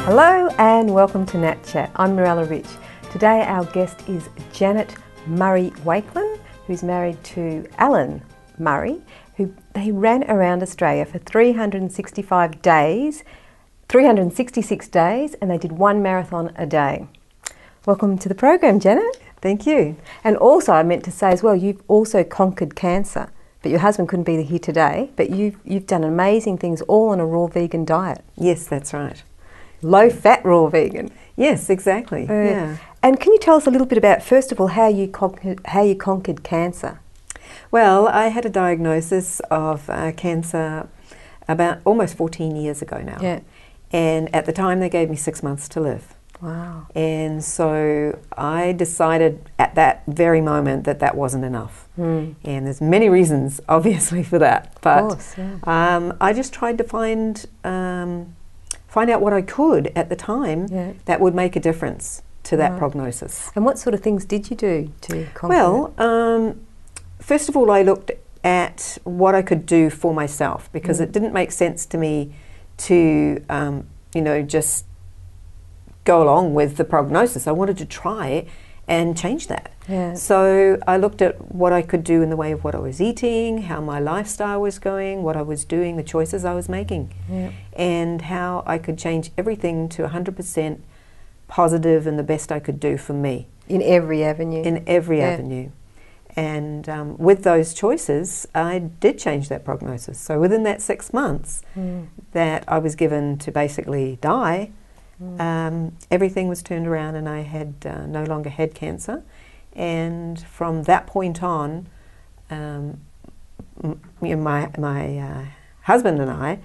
Hello and welcome to Nat Chat. I'm Mirella Rich. Today our guest is Janette Murray-Wakelin, who's married to Alan Murray, who they ran around Australia for 366 days, and they did one marathon a day. Welcome to the program, Janette. Thank you. And also I meant to say as well, you've also conquered cancer, but your husband couldn't be here today, but you've done amazing things all on a raw vegan diet. Yes, that's right. Low-fat raw vegan. Yes, exactly. Yeah. And can you tell us a little bit about, first of all, how you conquered cancer? Well, I had a diagnosis of cancer about almost 14 years ago now. Yeah. And at the time they gave me 6 months to live. Wow. And so I decided at that very moment that that wasn't enough. And there's many reasons, obviously, for that. But of course, yeah. I just tried to find out what I could at the time that would make a difference to that prognosis. And what sort of things did you do to conquer Well, first of all, I looked at what I could do for myself, because it didn't make sense to me to, just go along with the prognosis. I wanted to try and change that. Yeah. So I looked at what I could do in the way of what I was eating, how my lifestyle was going, what I was doing, the choices I was making, and how I could change everything to 100% positive and the best I could do for me. In every avenue? In every avenue. And with those choices, I did change that prognosis. So within that 6 months that I was given to basically die, everything was turned around, and I had no longer had cancer. And from that point on, my husband and I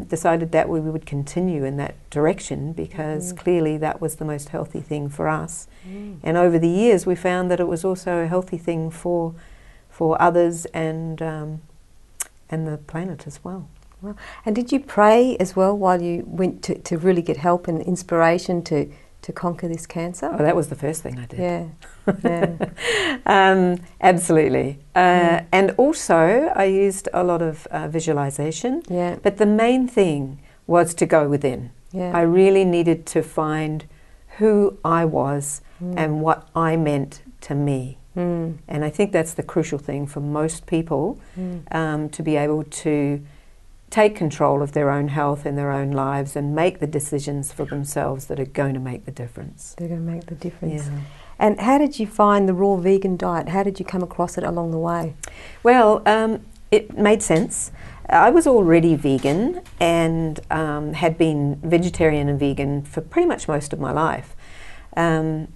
decided that we would continue in that direction, because clearly that was the most healthy thing for us. And over the years we found that it was also a healthy thing for others and the planet as well. Well, and did you pray as well while you went to really get help and inspiration to conquer this cancer? Oh, that was the first thing I did. Yeah, absolutely. And also I used a lot of visualization. Yeah. But the main thing was to go within. Yeah. I really needed to find who I was and what I meant to me. And I think that's the crucial thing for most people, to be able to take control of their own health and their own lives and make the decisions for themselves that are going to make the difference. They're going to make the difference. Yeah. And how did you find the raw vegan diet? How did you come across it along the way? Well, it made sense. I was already vegan and had been vegetarian and vegan for pretty much most of my life. And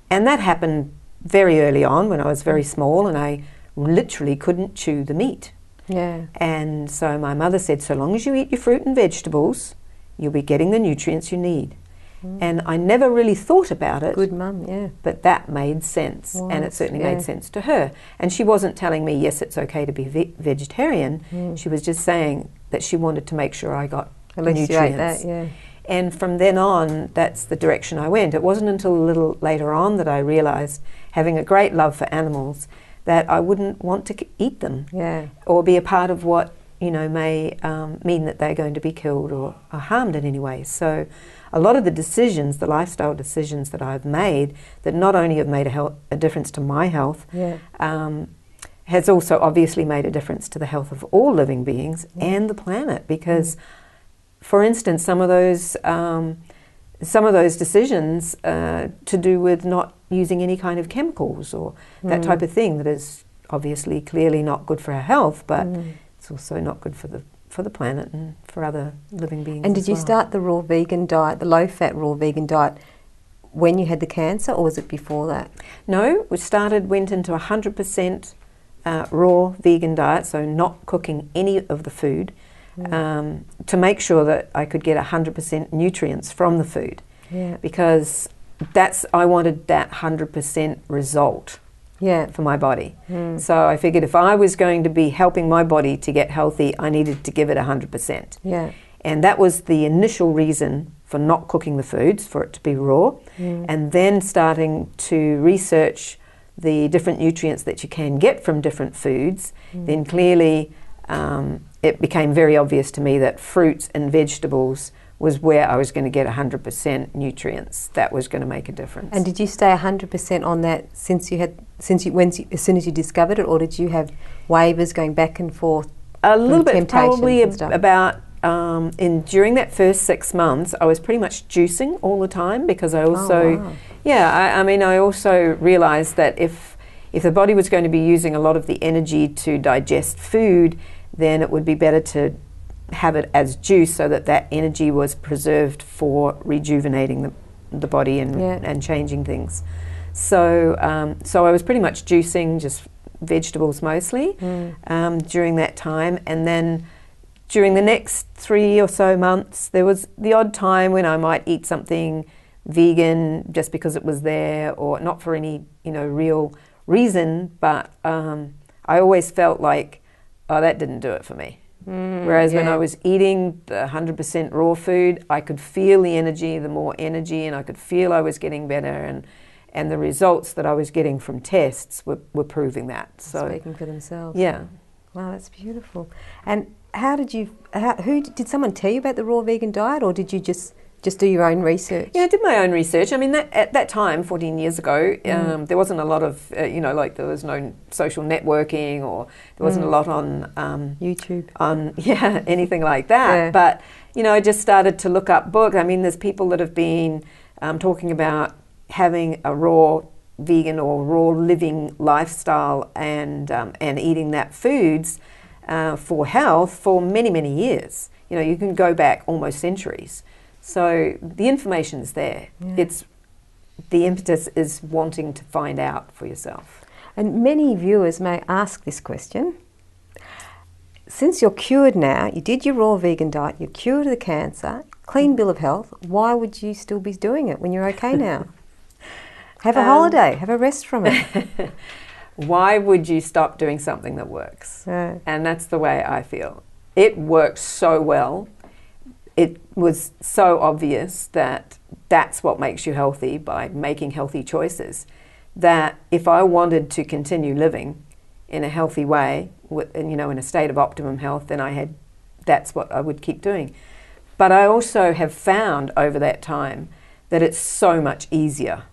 that happened very early on when I was very small, and I literally couldn't chew the meat. Yeah. And so my mother said, so long as you eat your fruit and vegetables, you'll be getting the nutrients you need. And I never really thought about it. Good mum, yeah. But that made sense, and it certainly made sense to her. And she wasn't telling me, yes, it's okay to be vegetarian. She was just saying that she wanted to make sure I got nutrients. You ate that, yeah. And from then on, that's the direction I went. It wasn't until a little later on that I realised, having a great love for animals, that I wouldn't want to eat them, or be a part of what may mean that they're going to be killed or harmed in any way. So a lot of the decisions, the lifestyle decisions that I've made, that not only have made a difference to my health, has also obviously made a difference to the health of all living beings and the planet. Because, for instance, some of those decisions to do with not using any kind of chemicals or that type of thing, that is obviously clearly not good for our health, but it's also not good for the planet and for other living beings. And did you start the raw vegan diet, the low-fat raw vegan diet, when you had the cancer, or was it before that? No, went into 100% raw vegan diet, so not cooking any of the food, to make sure that I could get 100% nutrients from the food. Yeah. Because I wanted that 100% result for my body. So I figured if I was going to be helping my body to get healthy, I needed to give it 100%. Yeah. And that was the initial reason for not cooking the foods, for it to be raw, and then starting to research the different nutrients that you can get from different foods. Then clearly it became very obvious to me that fruits and vegetables was where I was going to get 100% nutrients. That was going to make a difference. And did you stay 100% on that as soon as you discovered it, or did you have waivers going back and forth? A little bit, probably about during that first 6 months, I was pretty much juicing all the time, because I also, I also realised that if the body was going to be using a lot of the energy to digest food, then it would be better to have it as juice, so that that energy was preserved for rejuvenating the body and changing things. So I was pretty much juicing just vegetables mostly during that time, and then during the next 3 or so months, there was the odd time when I might eat something vegan just because it was there, or not for any real reason, but I always felt like, oh, that didn't do it for me. Whereas when I was eating the 100% raw food, I could feel the energy, the more energy, and I could feel I was getting better, and the results that I was getting from tests were proving that. So speaking for themselves. Yeah. Wow, that's beautiful. And did someone tell you about the raw vegan diet, or did you just do your own research? Yeah, I did my own research. I mean, at that time, 14 years ago, there wasn't a lot of, there was no social networking, or there wasn't a lot on YouTube, anything like that. Yeah. But, I just started to look up books. I mean, there's people that have been talking about having a raw vegan or raw living lifestyle and eating that foods for health for many, many years. You can go back almost centuries. So the information's there. Yeah. The impetus is wanting to find out for yourself. And many viewers may ask this question. Since you're cured now, you did your raw vegan diet, you're cured of the cancer, clean bill of health, why would you still be doing it when you're okay now? Have a holiday, have a rest from it. Why would you stop doing something that works? Yeah. And that's the way I feel. It works so well. It was so obvious that that's what makes you healthy, by making healthy choices, that if I wanted to continue living in a healthy way, in a state of optimum health, then that's what I would keep doing. But I also have found over that time that it's so much easier.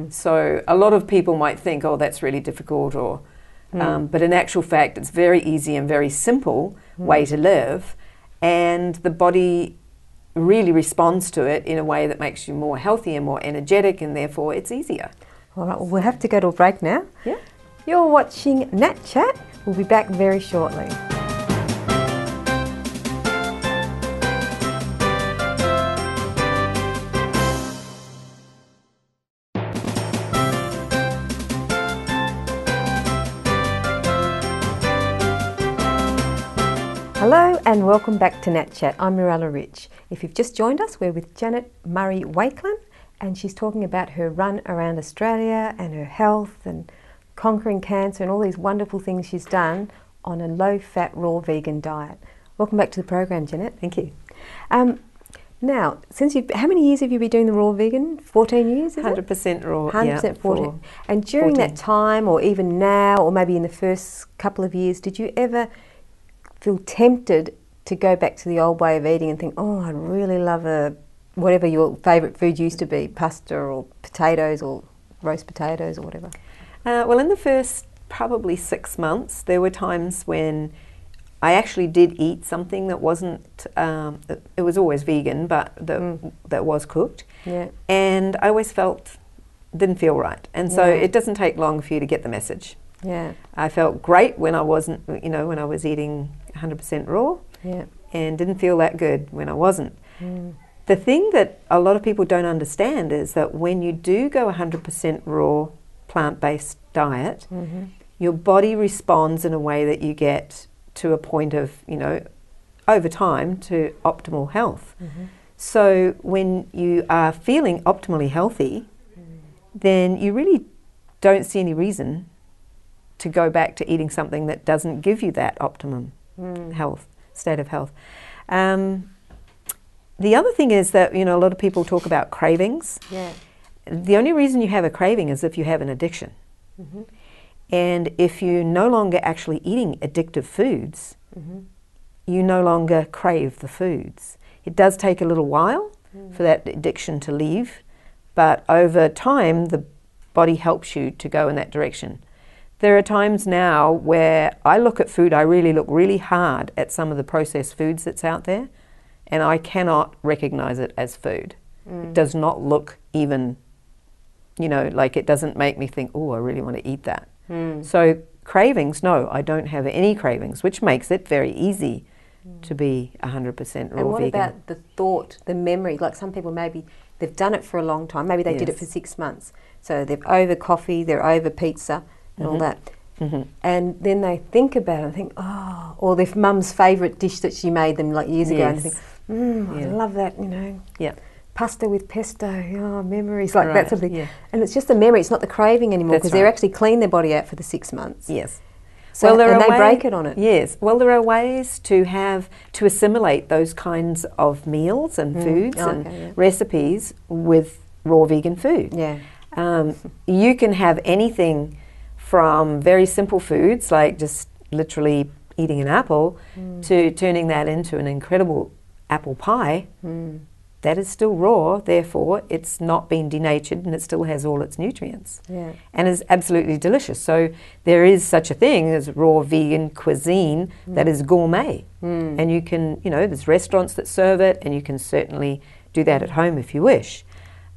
So a lot of people might think, oh, that's really difficult, but in actual fact, it's very easy and very simple way to live. And the body really responds to it in a way that makes you more healthy and more energetic, and therefore it's easier. All right, well, we'll have to go to a break now. Yeah. You're watching Nat Chat. We'll be back very shortly. Hello and welcome back to Nat Chat. I'm Mirella Rich. If you've just joined us, we're with Janette Murray-Wakelin, and she's talking about her run around Australia and her health and conquering cancer and all these wonderful things she's done on a low-fat, raw vegan diet. Welcome back to the program, Janette. Thank you. Now, how many years have you been doing the raw vegan? 14 years, is 100% raw. 100% 14. And during that time, or even now, or maybe in the first couple of years, did you ever feel tempted to go back to the old way of eating and think, oh, I'd really love whatever your favourite food used to be, pasta or potatoes or roast potatoes or whatever? Well, in the first probably 6 months, there were times when I actually did eat something that wasn't, it was always vegan, but that was cooked. Yeah. And I always didn't feel right. And so it doesn't take long for you to get the message. Yeah. I felt great when I wasn't, when I was eating 100% raw, and didn't feel that good when I wasn't. The thing that a lot of people don't understand is that when you do go 100% raw plant-based diet, your body responds in a way that you get to a point of, over time, to optimal health. So when you are feeling optimally healthy, then you really don't see any reason to go back to eating something that doesn't give you that optimum state of health. The other thing is that, a lot of people talk about cravings. Yeah. The only reason you have a craving is if you have an addiction. And if you're no longer actually eating addictive foods, you no longer crave the foods. It does take a little while for that addiction to leave, but over time the body helps you to go in that direction. There are times now where I look at food, I really look really hard at some of the processed foods that's out there, and I cannot recognize it as food. It does not look even, you know, like it doesn't make me think, oh, I really want to eat that. So cravings, no, I don't have any cravings, which makes it very easy to be 100% raw vegan. And what about the thought, the memory? Like some people maybe they've done it for a long time, maybe they did it for 6 months. So they're over coffee, they're over pizza and all that. And then they think about it and think, oh, or their mum's favourite dish that she made them like years ago, and they think, I love that, you know. Pasta with pesto, oh, memories, like that sort of thing. And it's just the memory, it's not the craving anymore, because they're actually clean their body out for the 6 months. So, well, and they break it on it. Well, there are ways to assimilate those kinds of meals and foods and recipes with raw vegan food. You can have anything from very simple foods, like just literally eating an apple, to turning that into an incredible apple pie. That is still raw, therefore it's not been denatured and it still has all its nutrients and is absolutely delicious. So there is such a thing as raw vegan cuisine that is gourmet, and you can, you know, there's restaurants that serve it, and you can certainly do that at home if you wish.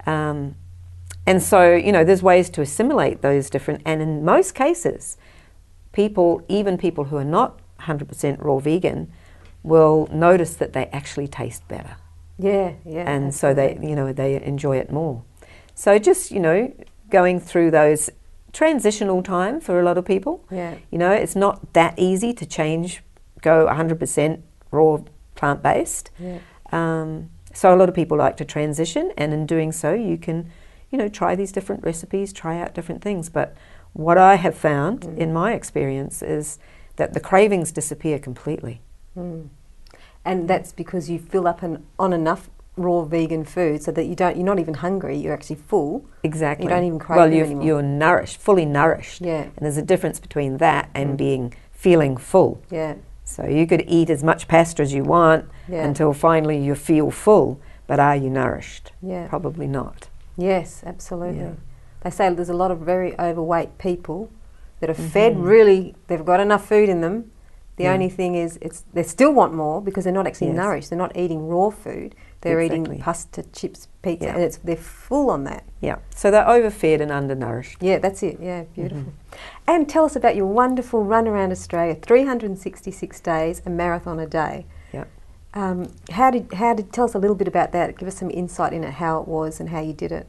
And so, you know, there's ways to assimilate those different, and in most cases people, even people who are not 100% raw vegan, will notice that they actually taste better. And so they, you know, they enjoy it more. So just, you know, going through those transitional time for a lot of people. You know, it's not that easy to change, go 100% raw plant-based. So a lot of people like to transition, and in doing so you can, you know, try these different recipes, try out different things. But what I have found in my experience is that the cravings disappear completely. And that's because you fill up on enough raw vegan food so that you're not even hungry, you're actually full. Exactly. You don't even crave it anymore. You're nourished, fully nourished. And there's a difference between that and feeling full. So you could eat as much pasta as you want until finally you feel full, but are you nourished? Probably not. Yes, absolutely. They say there's a lot of very overweight people that are fed really, they've got enough food in them. The only thing is, they still want more because they're not actually nourished. They're not eating raw food. They're eating pasta, chips, pizza, and they're full on that. So they're overfed and undernourished. That's it. Beautiful. And tell us about your wonderful run around Australia, 366 days, a marathon a day. How did tell us a little bit about that? Give us some insight into how it was and how you did it.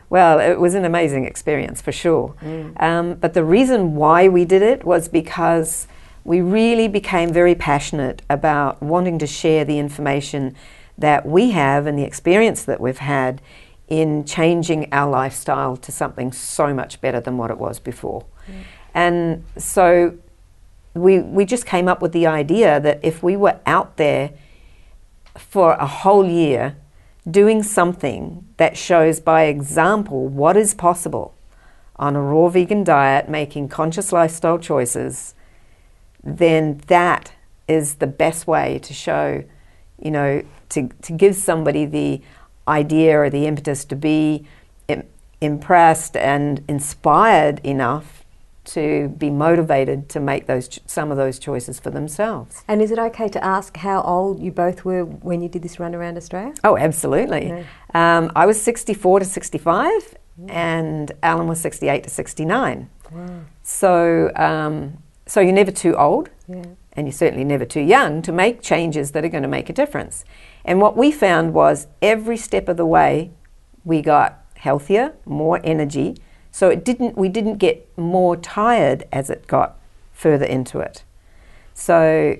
Well, it was an amazing experience for sure. But the reason why we did it was because we really became very passionate about wanting to share the information that we have and the experience that we've had in changing our lifestyle to something so much better than what it was before. And so we just came up with the idea that if we were out there for a whole year doing something that shows by example what is possible on a raw vegan diet, making conscious lifestyle choices, then that is the best way to show, you know, to give somebody the idea or the impetus to be impressed and inspired enough to be motivated to make some of those choices for themselves. And is it okay to ask how old you both were when you did this run around Australia? Oh, absolutely. I was 64 to 65 and Alan was 68 to 69. So you're never too old, and you're certainly never too young to make changes that are going to make a difference. And what we found was every step of the way we got healthier, more energy, so we didn't get more tired as it got further into it. So,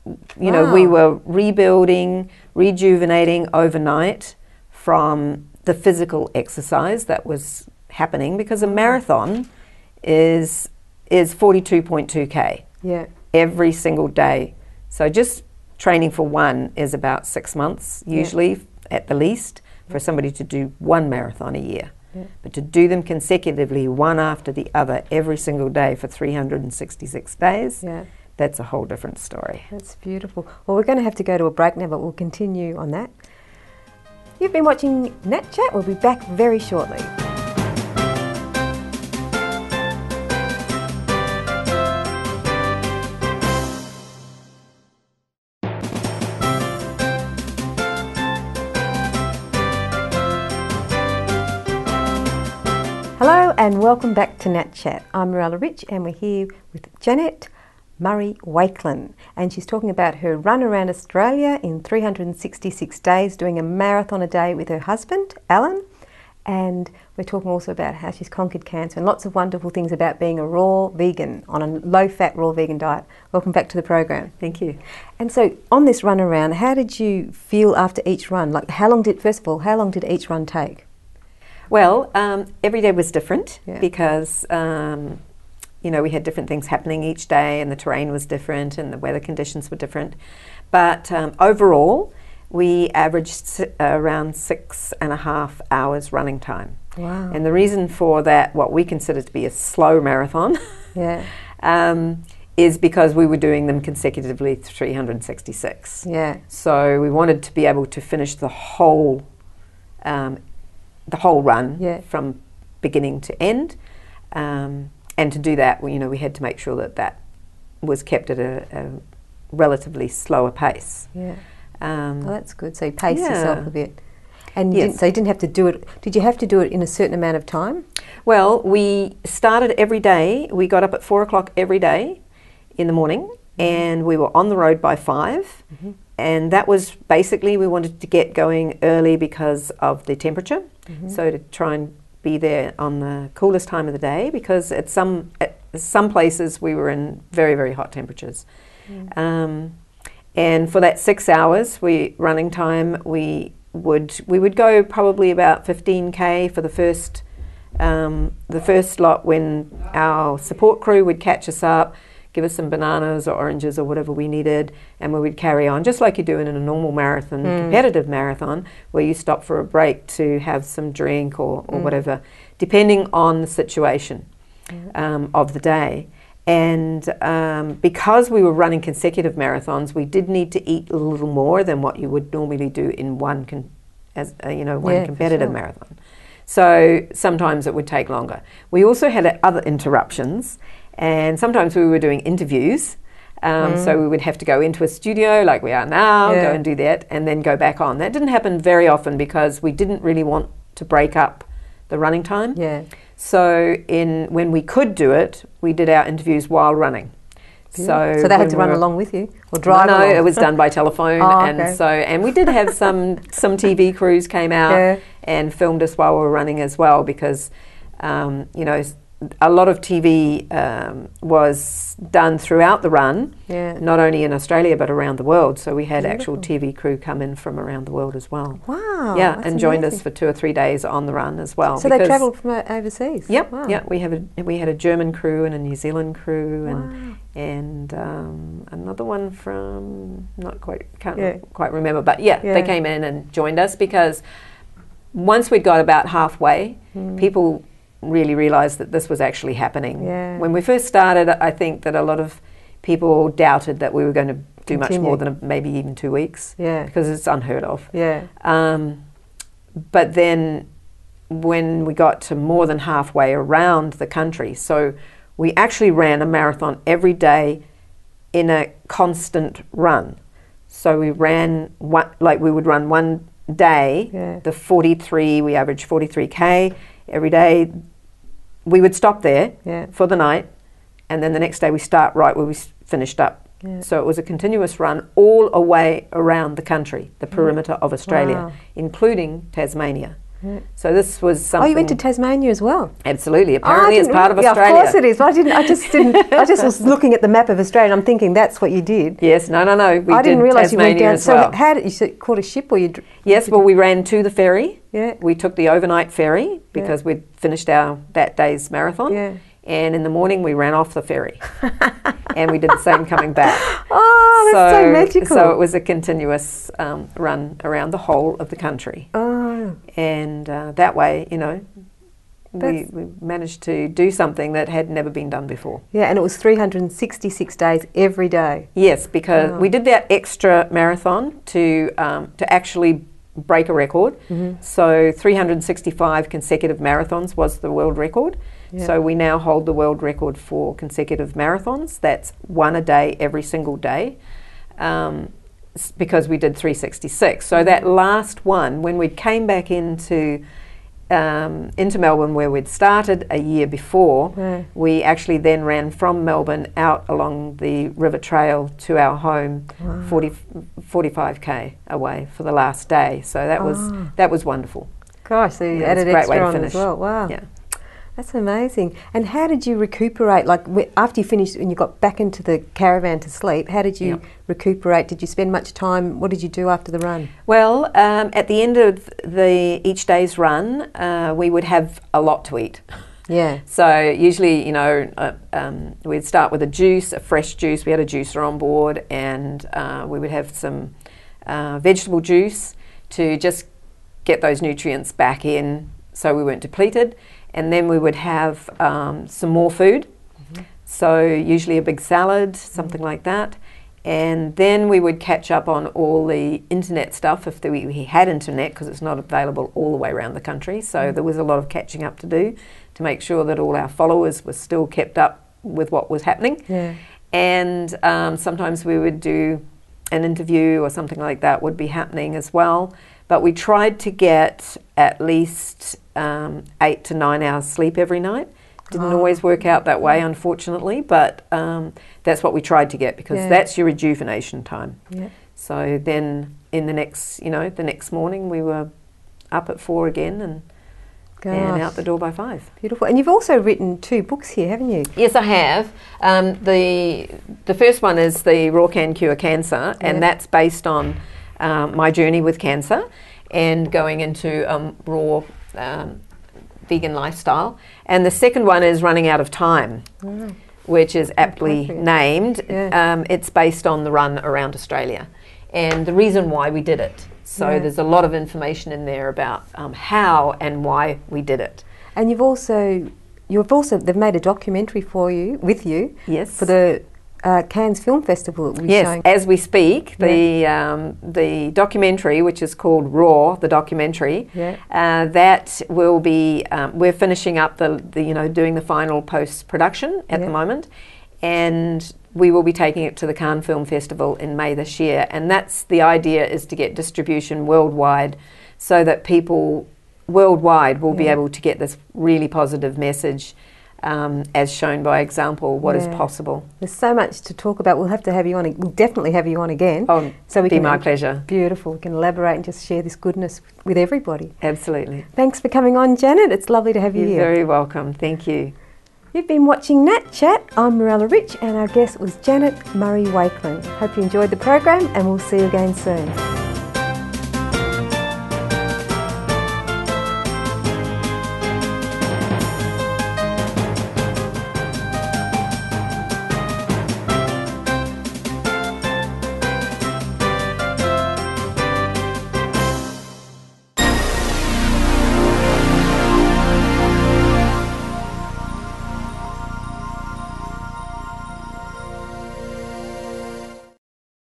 you know, we were rebuilding, rejuvenating overnight from the physical exercise that was happening, because a marathon is 42.2k every single day. So just training for one is about 6 months usually at the least for somebody to do one marathon a year. But to do them consecutively, one after the other, every single day for 366 days, that's a whole different story. That's beautiful. Well, we're going to have to go to a break now, but we'll continue on that. You've been watching Nat Chat. We'll be back very shortly. Hello and welcome back to Nat Chat. I'm Mirella Rich and we're here with Janette Murray-Wakelin, and she's talking about her run around Australia in 366 days, doing a marathon a day with her husband, Alan, and we're talking also about how she's conquered cancer and lots of wonderful things about being a raw vegan on a low-fat raw vegan diet. Welcome back to the program. Thank you. And so on this run around, how did you feel after each run? Like how long did each run take? Well, every day was different because we had different things happening each day, and the terrain was different and the weather conditions were different. But overall, we averaged around 6.5 hours running time. Wow. And the reason for that, what we consider to be a slow marathon, is because we were doing them consecutively 366. Yeah. So we wanted to be able to finish the whole run from beginning to end. And to do that, we had to make sure that was kept at a relatively slower pace. Yeah. Well, that's good. So you paced yourself a bit. And you didn't have to do it. Did you have to do it in a certain amount of time? Well, we started every day. We got up at 4 o'clock every day in the morning, and we were on the road by 5. Mm-hmm. And that was basically, we wanted to get going early because of the temperature. Mm-hmm. So to try and be there on the coolest time of the day, because at some places we were in very, very hot temperatures. Mm. And for that 6 hours running time, we would go probably about 15k for the first lot, when our support crew would catch us up, give us some bananas or oranges or whatever we needed, and we would carry on, just like you do in a normal marathon, competitive marathon, where you stop for a break to have some drink or whatever, depending on the situation of the day. And because we were running consecutive marathons, we did need to eat a little more than what you would normally do in one competitive marathon. So sometimes it would take longer. We also had other interruptions. And sometimes we were doing interviews, so we would have to go into a studio like we are now, go and do that, and then go back on. That didn't happen very often because we didn't really want to break up the running time. Yeah. So when we could do it, we did our interviews while running. So they had to run along with you or drive along? No, it was done by telephone. And we did have some TV crews came out and filmed us while we were running as well, because a lot of TV was done throughout the run, not only in Australia but around the world. So we had actual TV crew come in from around the world as well. Wow! Yeah, and joined us for 2 or 3 days on the run as well. So they travelled from overseas. Yep. Wow. Yeah, we had a German crew and a New Zealand crew, and another one from can't quite remember, but they came in and joined us, because once we'd got about halfway, people really realised that this was actually happening. Yeah. When we first started, I think that a lot of people doubted that we were going to do much more than maybe even 2 weeks, because it's unheard of. Yeah. But then when we got to more than halfway around the country, so we actually ran a marathon every day in a constant run. So we ran we would run one day, we averaged 43k every day. We would stop there for the night, and then the next day we start right where we finished up. Yeah. So it was a continuous run all the way around the country, the perimeter of Australia, including Tasmania. Yeah. So this was something. Oh, you went to Tasmania as well? Absolutely. Apparently, it's part of Australia. Yeah, of course it is. I just was looking at the map of Australia, and I'm thinking that's what you did. Yes. No. I didn't realise you went down. As well. So how did you caught a ship, or you? Yes. Well, we ran to the ferry. Yeah. We took the overnight ferry because we'd finished that day's marathon. Yeah. And in the morning we ran off the ferry, and we did the same coming back. Oh, that's so magical! So it was a continuous run around the whole of the country. Oh. And that way, we managed to do something that had never been done before. Yeah, and it was 366 days every day. Yes, because we did that extra marathon to actually break a record. So 365 consecutive marathons was the world record. Yep. So we now hold the world record for consecutive marathons. That's one a day, every single day, because we did 366. So that last one, when we came back into Melbourne, where we'd started a year before, we actually then ran from Melbourne out along the River Trail to our home, 45k away for the last day. So that was wonderful. Gosh, so you added extra on as well. Wow. Yeah. That's amazing. And how did you recuperate? Like after you finished and you got back into the caravan to sleep, how did you recuperate? Did you spend much time? What did you do after the run? Well, at the end of each day's run, we would have a lot to eat. Yeah. So usually, we'd start with a fresh juice. We had a juicer on board, and we would have some vegetable juice to just get those nutrients back in so we weren't depleted. And then we would have some more food, so usually a big salad, something like that. And then we would catch up on all the internet stuff if we had internet, because it's not available all the way around the country. So there was a lot of catching up to do to make sure that all our followers were still kept up with what was happening. Yeah. And sometimes we would do an interview or something like that would be happening as well. But we tried to get at least 8 to 9 hours sleep every night. Didn't always work out that way, unfortunately, but that's what we tried to get, because that's your rejuvenation time. Yeah. So then in the next morning we were up at 4 again and out the door by 5. Beautiful. And you've also written 2 books here, haven't you? Yes, I have. The first one is The Raw Can Cure Cancer, and that's based on my journey with cancer and going into raw vegan lifestyle. And the second one is Running Out of Time, which is aptly named. Yeah. It's based on the run around Australia and the reason why we did it. So there's a lot of information in there about how and why we did it. And they've made a documentary with you. Yes. For the Cairns Film Festival. Yes, as we speak, the documentary, which is called Raw, the documentary, that will be. We're finishing up doing the final post production at the moment, and we will be taking it to the Cannes Film Festival in May this year. And that's the idea, is to get distribution worldwide, so that people worldwide will be able to get this really positive message. As shown by example, what is possible. There's so much to talk about. We'll have to have you on. We'll definitely have you on again. Oh, so it'd be my pleasure. Beautiful. We can elaborate and just share this goodness with everybody. Absolutely. Thanks for coming on, Janet. It's lovely to have you here. You're very welcome. Thank you. You've been watching Nat Chat. I'm Mirella Rich, and our guest was Janette Murray-Wakelin. Hope you enjoyed the program, and we'll see you again soon.